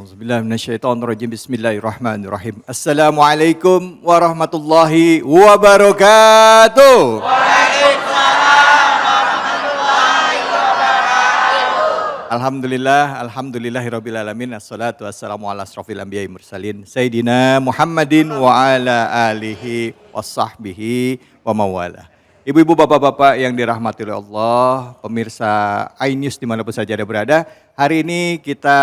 Auzubillahi minasyaitonirrajim. Bismillahirrahmanirrahim. Assalamualaikum warahmatullahi wabarakatuh. Waalaikumsalam warahmatullahi wabarakatuh. Alhamdulillahirabbil alamin. Assalatu wassalamu ala asrofil anbiya'i mursalin Sayyidina Muhammadin wa ala alihi wasahbihi wa mawala. Ibu-ibu, bapak-bapak yang dirahmati oleh Allah, pemirsa iNews dimanapun saja Anda berada, hari ini kita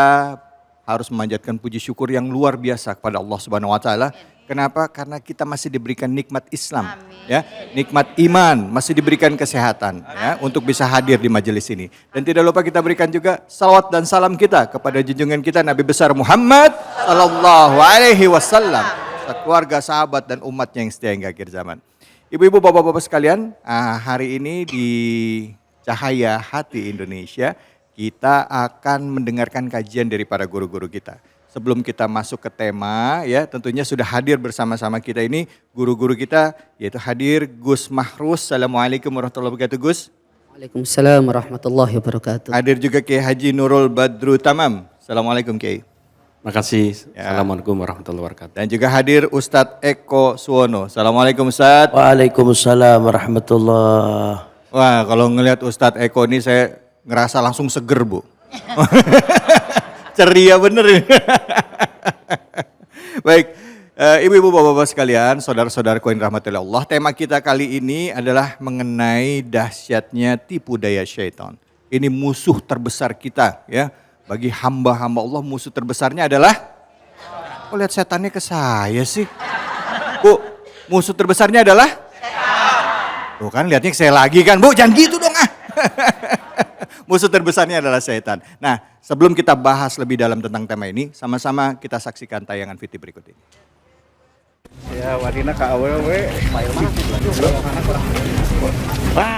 harus memanjatkan puji syukur yang luar biasa kepada Allah Subhanahu wa taala. Kenapa? Karena kita masih diberikan nikmat Islam, ya, nikmat iman, masih diberikan kesehatan, ya, untuk bisa hadir di majelis ini. Dan tidak lupa kita berikan juga salawat dan salam kita kepada junjungan kita Nabi besar Muhammad sallallahu alaihi wasallam, keluarga, sahabat dan umatnya yang setia hingga akhir zaman. Ibu-ibu, bapak-bapak sekalian, hari ini di Cahaya Hati Indonesia kita akan mendengarkan kajian dari para guru-guru kita. Sebelum kita masuk ke tema, ya, tentunya sudah hadir bersama-sama kita ini guru-guru kita, yaitu hadir Gus Mahrus. Assalamualaikum warahmatullahi wabarakatuh, Gus. Waalaikumsalam warahmatullahi wabarakatuh. Hadir juga Kiai Haji Nurul Badru Tamam. Assalamualaikum Kiai. Makasih. Ya. Assalamualaikum warahmatullahi wabarakatuh. Dan juga hadir Ustadz Eko Suwono. Assalamualaikum Ustadz. Waalaikumsalam warahmatullahi. Wah, kalau ngelihat Ustadz Eko ini saya ngerasa langsung seger, Bu. Ceria bener ini. Baik, ibu-ibu, bapak-bapak sekalian, saudara-saudaraku yang dirahmati oleh Allah, tema kita kali ini adalah mengenai dahsyatnya tipu daya syaitan. Ini musuh terbesar kita, ya. Bagi hamba-hamba Allah, musuh terbesarnya adalah, kok lihat setannya ke saya sih? Bu, musuh terbesarnya adalah? Tuh kan, lihatnya ke saya lagi kan, Bu, jangan gitu dong ah. Musuh terbesarnya adalah setan. Nah, sebelum kita bahas lebih dalam tentang tema ini, sama-sama kita saksikan tayangan VT berikut ini.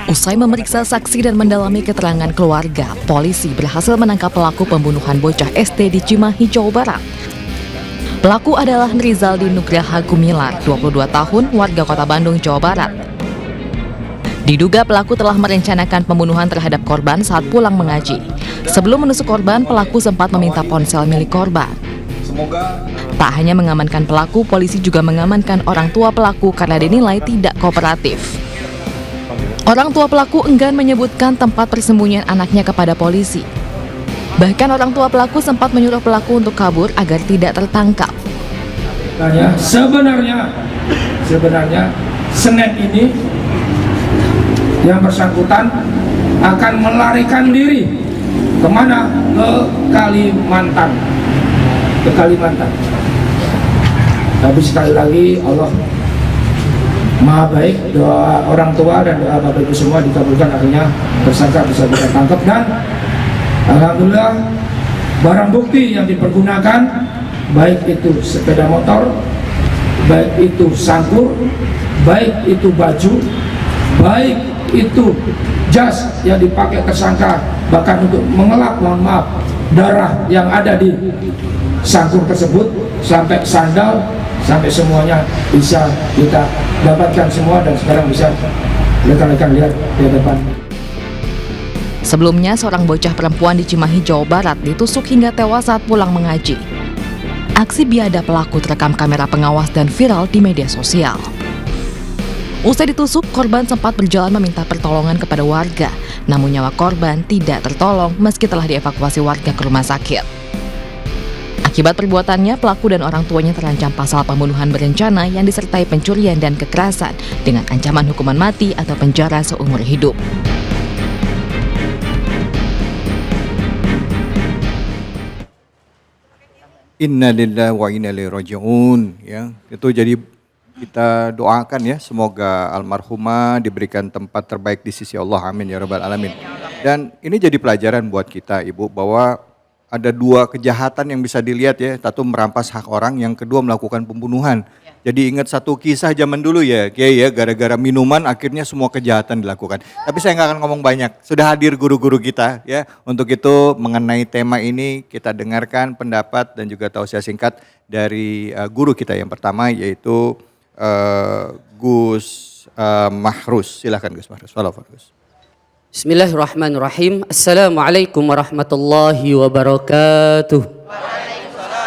Usai memeriksa saksi dan mendalami keterangan keluarga, polisi berhasil menangkap pelaku pembunuhan bocah SD di Cimahi, Jawa Barat. Pelaku adalah Rizaldi Nugraha Gumilar, 22 tahun, warga Kota Bandung, Jawa Barat. Diduga pelaku telah merencanakan pembunuhan terhadap korban saat pulang mengaji. Sebelum menusuk korban, pelaku sempat meminta ponsel milik korban. Tak hanya mengamankan pelaku, polisi juga mengamankan orang tua pelaku karena dinilai tidak kooperatif. Orang tua pelaku enggan menyebutkan tempat persembunyian anaknya kepada polisi. Bahkan orang tua pelaku sempat menyuruh pelaku untuk kabur agar tidak tertangkap. Sebenarnya Senin ini yang bersangkutan akan melarikan diri kemana? Ke Kalimantan. Tapi sekali lagi Allah Maha baik, doa orang tua dan doa Bapak Ibu semua dikabulkan, akhirnya tersangka bisa kita tangkap. Dan alhamdulillah barang bukti yang dipergunakan, baik itu sepeda motor, baik itu sangkur, baik itu baju, baik itu jas yang dipakai tersangka, bahkan untuk mengelap, mohon maaf, darah yang ada di sangkur tersebut, sampai sandal, sampai semuanya bisa kita dapatkan semua, dan sekarang bisa rekan-rekan lihat di depan. Sebelumnya, seorang bocah perempuan di Cimahi, Jawa Barat ditusuk hingga tewas saat pulang mengaji. Aksi biadab pelaku terekam kamera pengawas dan viral di media sosial. Usai ditusuk, korban sempat berjalan meminta pertolongan kepada warga, namun nyawa korban tidak tertolong meski telah dievakuasi warga ke rumah sakit. Akibat perbuatannya, pelaku dan orang tuanya terancam pasal pembunuhan berencana yang disertai pencurian dan kekerasan dengan ancaman hukuman mati atau penjara seumur hidup. Inna lillahi wa inna ilaihi raji'un, ya. Itu jadi kita doakan ya, semoga almarhumah diberikan tempat terbaik di sisi Allah, amin ya rabbal alamin. Dan ini jadi pelajaran buat kita, Ibu, bahwa ada dua kejahatan yang bisa dilihat ya. Satu, merampas hak orang, yang kedua melakukan pembunuhan. Jadi ingat satu kisah zaman dulu ya, Kiai ya, gara-gara minuman akhirnya semua kejahatan dilakukan. Tapi saya nggak akan ngomong banyak, sudah hadir guru-guru kita ya. Untuk itu mengenai tema ini kita dengarkan pendapat dan juga tausiah singkat dari guru kita yang pertama, yaitu Gus Mahrus. Silakan Gus Mahrus. Gus. Bismillahirrahmanirrahim. Assalamualaikum warahmatullahi wabarakatuh. Waalaikumsalam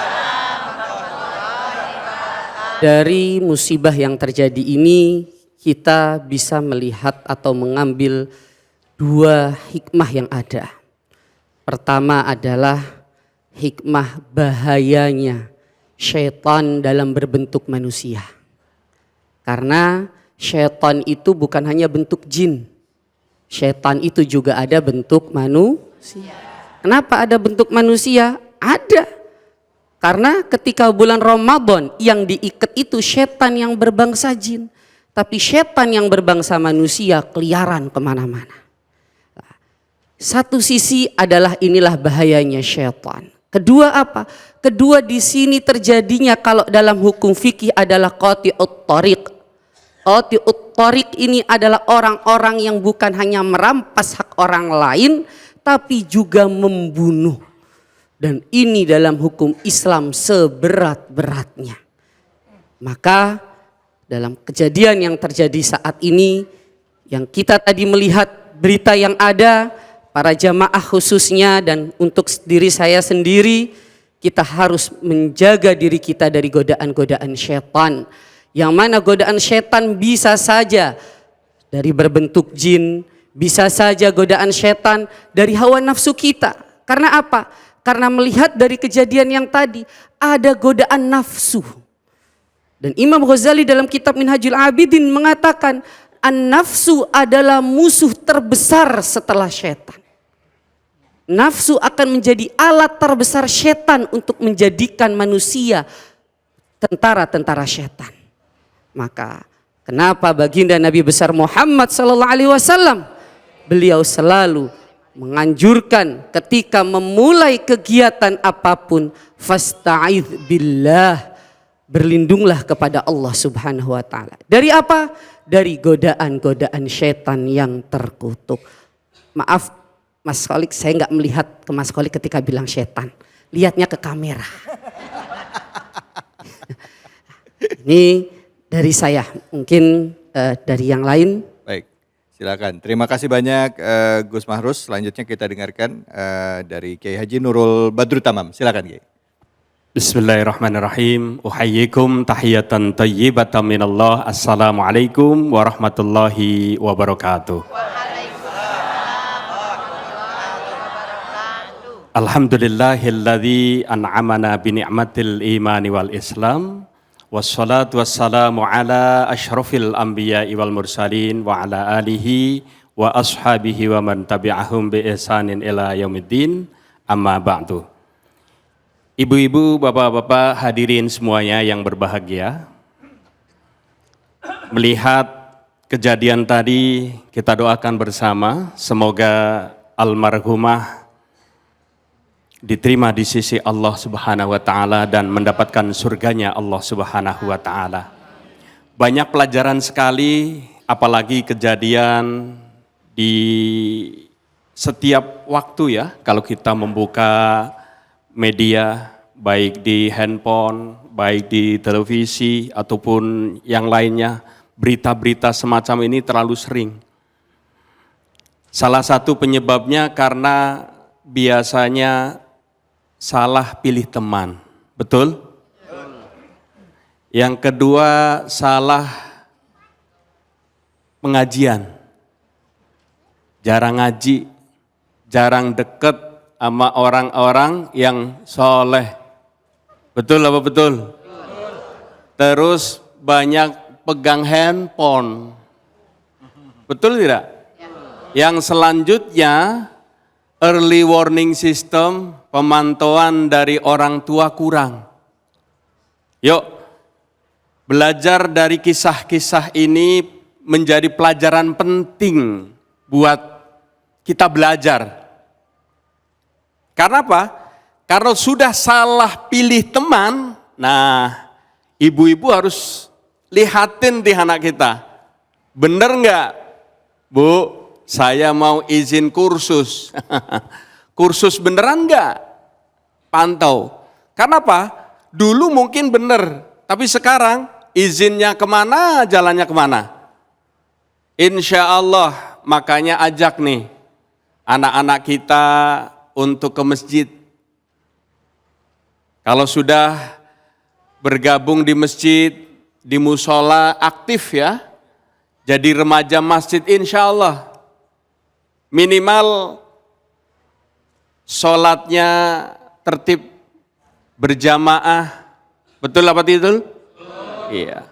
Dari musibah yang terjadi ini kita bisa melihat atau mengambil dua hikmah yang ada. Pertama adalah hikmah bahayanya syaitan dalam berbentuk manusia. Karena syaitan itu bukan hanya bentuk jin. Syaitan itu juga ada bentuk manusia. Kenapa ada bentuk manusia? Ada. Karena ketika bulan Ramadan yang diikat itu setan yang berbangsa jin. Tapi setan yang berbangsa manusia keliaran kemana-mana. Satu sisi adalah inilah bahayanya setan. Kedua apa? Kedua di sini terjadinya kalau dalam hukum fikih adalah qati'ut thariq. Qati'ut thariq ini adalah orang-orang yang bukan hanya merampas hak orang lain tapi juga membunuh. Dan ini dalam hukum Islam seberat-beratnya. Maka dalam kejadian yang terjadi saat ini, yang kita tadi melihat berita yang ada, para jamaah khususnya dan untuk diri saya sendiri, kita harus menjaga diri kita dari godaan-godaan syaitan. Yang mana godaan syaitan bisa saja dari berbentuk jin, bisa saja godaan syaitan dari hawa nafsu kita. Karena apa? Karena melihat dari kejadian yang tadi ada godaan nafsu. Dan Imam Ghazali dalam kitab Minhajul Abidin mengatakan an-nafsu adalah musuh terbesar setelah syaitan. Nafsu akan menjadi alat terbesar syaitan untuk menjadikan manusia tentara-tentara syaitan. Maka kenapa baginda Nabi besar Muhammad SAW beliau selalu menganjurkan ketika memulai kegiatan apapun, fasta'idz billah, berlindunglah kepada Allah Subhanahu wa taala. Dari apa? Dari godaan-godaan syaitan yang terkutuk. Maaf Mas Kholik, saya nggak melihat ke Mas Kholik ketika bilang syaitan, lihatnya ke kamera. Ini dari saya, mungkin dari yang lain. Baik, silakan. Terima kasih banyak Gus Mahrus. Selanjutnya kita dengarkan dari Kiai Haji Nurul Badrut Tamam. Silakan Kiai. Bismillahirrahmanirrahim. Uhayyikum tahiyatan tayyibatan minallah. Assalamualaikum warahmatullahi wabarakatuh. Alhamdulillahilladzi an'amana bi ni'matil imani wal islam. Wassalatu wassalamu ala asyrafil anbiya'i wal mursalin wa ala alihi wa ashabihi wa man tabi'ahum bi ihsanin ila yaumiddin. Amma ba'du. Ibu-ibu, bapak-bapak, hadirin semuanya yang berbahagia. Melihat kejadian tadi, kita doakan bersama semoga almarhumah diterima di sisi Allah Subhanahu wa taala dan mendapatkan surganya Allah Subhanahu wa taala. Banyak pelajaran sekali, apalagi kejadian di setiap waktu ya, kalau kita membuka media, baik di handphone, baik di televisi ataupun yang lainnya, berita-berita semacam ini terlalu sering. Salah satu penyebabnya karena biasanya salah pilih teman, betul? Yang kedua, salah pengajian. Jarang ngaji, jarang deket sama orang-orang yang soleh. Betul apa betul? Terus banyak pegang handphone. Betul tidak? Yang selanjutnya, early warning system, pemantauan dari orang tua kurang. Yuk, belajar dari kisah-kisah ini menjadi pelajaran penting buat kita belajar. Karena apa? Karena sudah salah pilih teman, nah ibu-ibu harus lihatin di anak kita. Bener nggak? Bu, saya mau izin kursus. Kursus beneran enggak? Pantau. Karena apa? Dulu mungkin bener, tapi sekarang izinnya kemana, jalannya kemana? Insya Allah, makanya ajak nih anak-anak kita untuk ke masjid. Kalau sudah bergabung di masjid, di musola aktif ya. Jadi remaja masjid insya Allah. Minimal sholatnya tertib berjamaah. Betul apa tidak? Iya.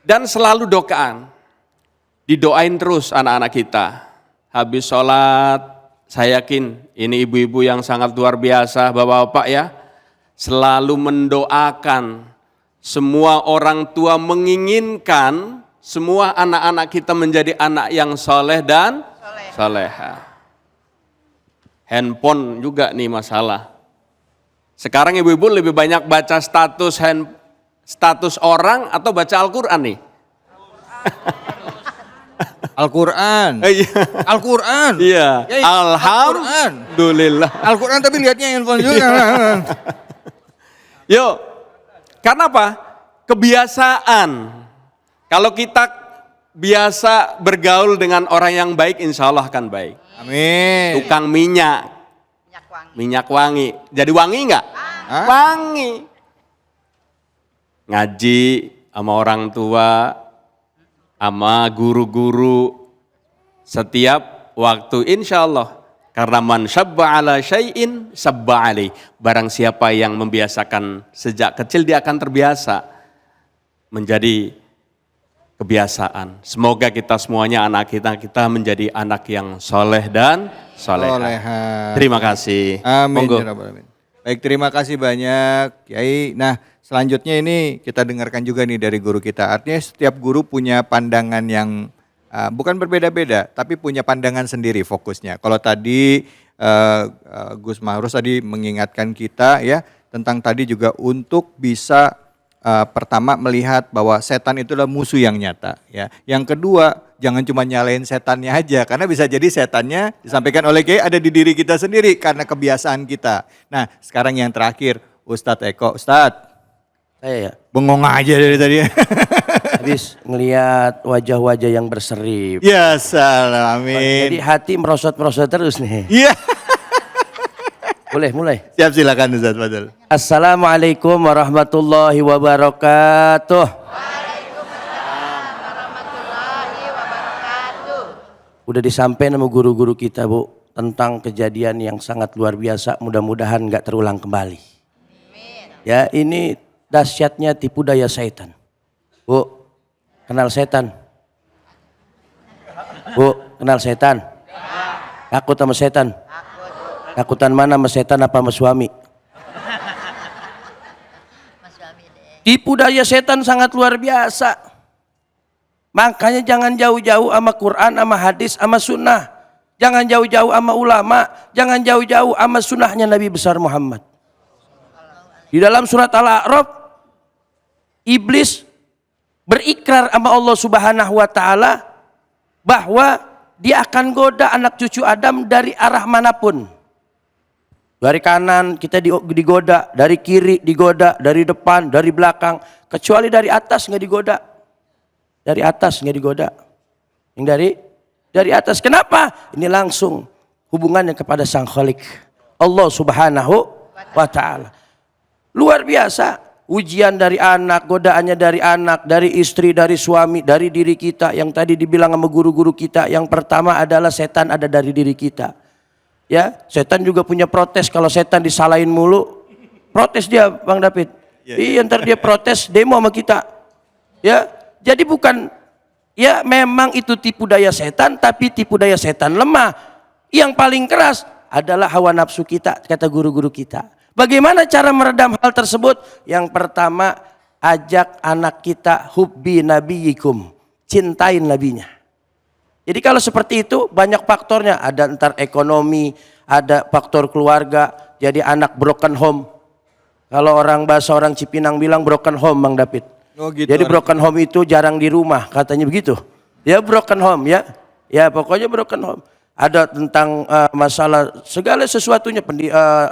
Dan selalu doaan. Didoain terus anak-anak kita. Habis sholat, saya yakin ini ibu-ibu yang sangat luar biasa, bapak-bapak ya. Selalu mendoakan. Semua orang tua menginginkan semua anak-anak kita menjadi anak yang soleh dan soleha. Handphone juga nih masalah. Sekarang ibu-ibu lebih banyak baca status orang atau baca Al-Quran nih? Al-Quran. Iya. Al-Quran. Iya. Ya, Alhamdulillah. Al-Quran tapi lihatnya handphone juga. Yuk, karena apa? Kebiasaan. Kalau kita biasa bergaul dengan orang yang baik, insya Allah akan baik. Amin. Tukang minyak wangi. Jadi wangi enggak? Hah? Wangi. Ngaji sama orang tua, sama guru-guru, setiap waktu insya Allah. Karena man syabba ala syai'in sabba alaih. Barang siapa yang membiasakan sejak kecil, dia akan terbiasa menjadi kebiasaan. Semoga kita semuanya, anak kita menjadi anak yang soleh dan soleha. Terima kasih. Amin. Monggo. Ya Rabbal Alamin. Baik, terima kasih banyak Kiai. Nah, selanjutnya ini kita dengarkan juga nih dari guru kita. Artinya setiap guru punya pandangan yang bukan berbeda-beda, tapi punya pandangan sendiri fokusnya. Kalau tadi Gus Mahrus tadi mengingatkan kita ya tentang tadi juga untuk bisa pertama melihat bahwa setan itu adalah musuh yang nyata ya. Yang kedua, jangan cuma nyalain setannya aja karena bisa jadi setannya disampaikan oleh Kiai ada di diri kita sendiri karena kebiasaan kita. Nah, sekarang yang terakhir Ustadz Eko. Ustadz, Saya ya, bengong aja dari tadi. habis ngelihat wajah-wajah yang berseri. Ya salam, Jadi amin. hati merosot-merosot terus nih. Iya. Boleh mulai. Siap, silakan Ustadz Fadil. Assalamualaikum warahmatullahi wabarakatuh. Udah disampaikan sama guru-guru kita Bu tentang kejadian yang sangat luar biasa, mudah-mudahan nggak terulang kembali. Ya, ini dahsyatnya tipu daya setan. Bu, kenal setan? Bu, kenal setan? Takut sama setan? Takutan mana, sama setan apa sama suami? Tipu daya setan sangat luar biasa. Makanya jangan jauh-jauh sama Quran, sama hadis, sama sunnah. Jangan jauh-jauh sama ulama. Jangan jauh-jauh sama sunnahnya Nabi besar Muhammad. Di dalam surat Al-A'raf, iblis berikrar sama Allah Subhanahu wa Ta'ala bahwa dia akan goda anak cucu Adam dari arah manapun. Dari kanan kita digoda, dari kiri digoda, dari depan, dari belakang, kecuali dari atas nggak digoda. Dari atas nggak digoda. Yang dari atas. Kenapa? Ini langsung hubungannya kepada Sang Khalik, Allah Subhanahu wa Ta'ala. Luar biasa. Ujian dari anak, godaannya dari anak, dari istri, dari suami, dari diri kita. Yang tadi dibilang sama guru-guru kita, yang pertama adalah setan ada dari diri kita. Ya, setan juga punya protes kalau setan disalahin mulu. Protes dia, Bang David. Iya, ntar dia protes demo sama kita. Ya, jadi bukan, ya memang itu tipu daya setan, tapi tipu daya setan lemah. Yang paling keras adalah hawa nafsu kita, kata guru-guru kita. Bagaimana cara meredam hal tersebut? Yang pertama, ajak anak kita hubbi nabiyikum, cintain nabinya. Jadi kalau seperti itu banyak faktornya, ada entar ekonomi, ada faktor keluarga, jadi anak broken home. Kalau bahasa orang Cipinang bilang broken home, Bang David. Oh, gitu. Jadi broken home itu jarang di rumah, katanya begitu. Ya broken home ya. Ya pokoknya broken home. Ada tentang masalah segala sesuatunya,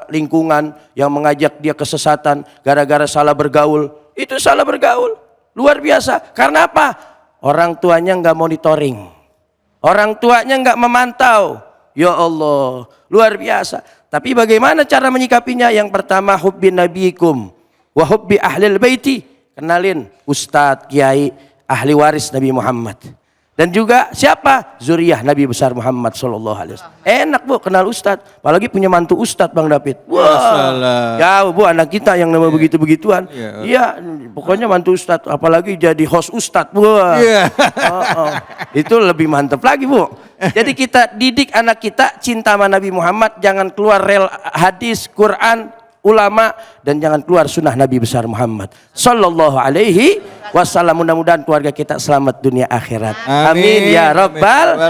lingkungan yang mengajak dia kesesatan gara-gara salah bergaul. Itu salah bergaul. Luar biasa. Karena apa? Orang tuanya nggak monitoring. Orang tuanya nggak memantau. Ya Allah, luar biasa. Tapi bagaimana cara menyikapinya? Yang pertama, hubbi nabiyikum wa hubbi ahlil baiti. kenalin Ustadz, Kiai, ahli waris Nabi Muhammad. Dan juga siapa? Zuriyah Nabi besar Muhammad sallallahu alaihi wasallam. Enak Bu kenal Ustadz, apalagi punya mantu Ustadz Bang David. Wah, jauh Bu anak kita yang nama begitu-begituan. Iya, pokoknya mantu Ustadz, apalagi jadi host Ustadz. Wah, itu lebih mantap lagi Bu. Jadi kita didik anak kita cinta sama Nabi Muhammad, jangan keluar rel hadis, Quran, ulama, dan jangan keluar sunnah Nabi besar Muhammad sallallahu alaihi wasallam. Mudah-mudahan keluarga kita selamat dunia akhirat. Amin ya rabbal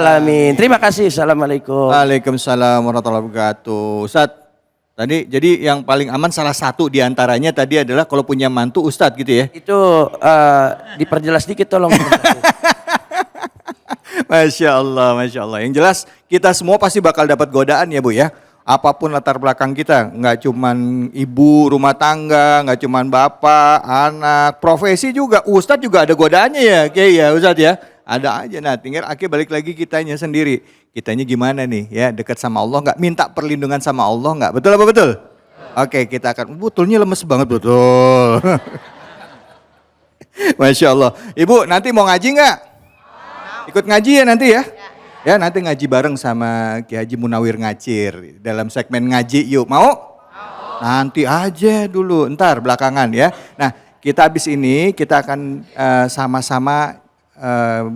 alamin. Terima kasih. Assalamualaikum. Waalaikumsalam warahmatullahi wabarakatuh. Ustadz, tadi jadi yang paling aman salah satu diantaranya tadi adalah kalau punya mantu Ustadz gitu ya? Itu diperjelas dikit tolong. Masya Allah, Masya Allah. Yang jelas kita semua pasti bakal dapat godaan ya Bu ya. Apapun latar belakang kita, nggak cuman ibu rumah tangga, nggak cuman bapak, anak, profesi juga, Ustadz juga ada godaannya ya, kayak ya Ustadz ya, ada aja. Nah, tinggal akhirnya balik lagi kitanya sendiri, kitanya gimana nih ya, dekat sama Allah, nggak minta perlindungan sama Allah, nggak betul apa betul? Oke, kita akan, betulnya lemes banget betul. Masya Allah, Ibu nanti mau ngaji nggak? Ikut ngaji ya nanti ya? Ya nanti ngaji bareng sama Ki Haji Munawir Ngacir dalam segmen ngaji yuk, mau? Nanti aja dulu, ntar belakangan ya. Nah kita habis ini kita akan sama-sama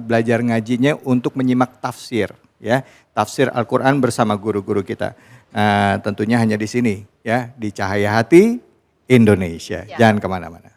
belajar ngajinya untuk menyimak tafsir ya. Tafsir Al-Quran bersama guru-guru kita. Tentunya hanya di sini ya, di Cahaya Hati Indonesia. Jangan kemana-mana.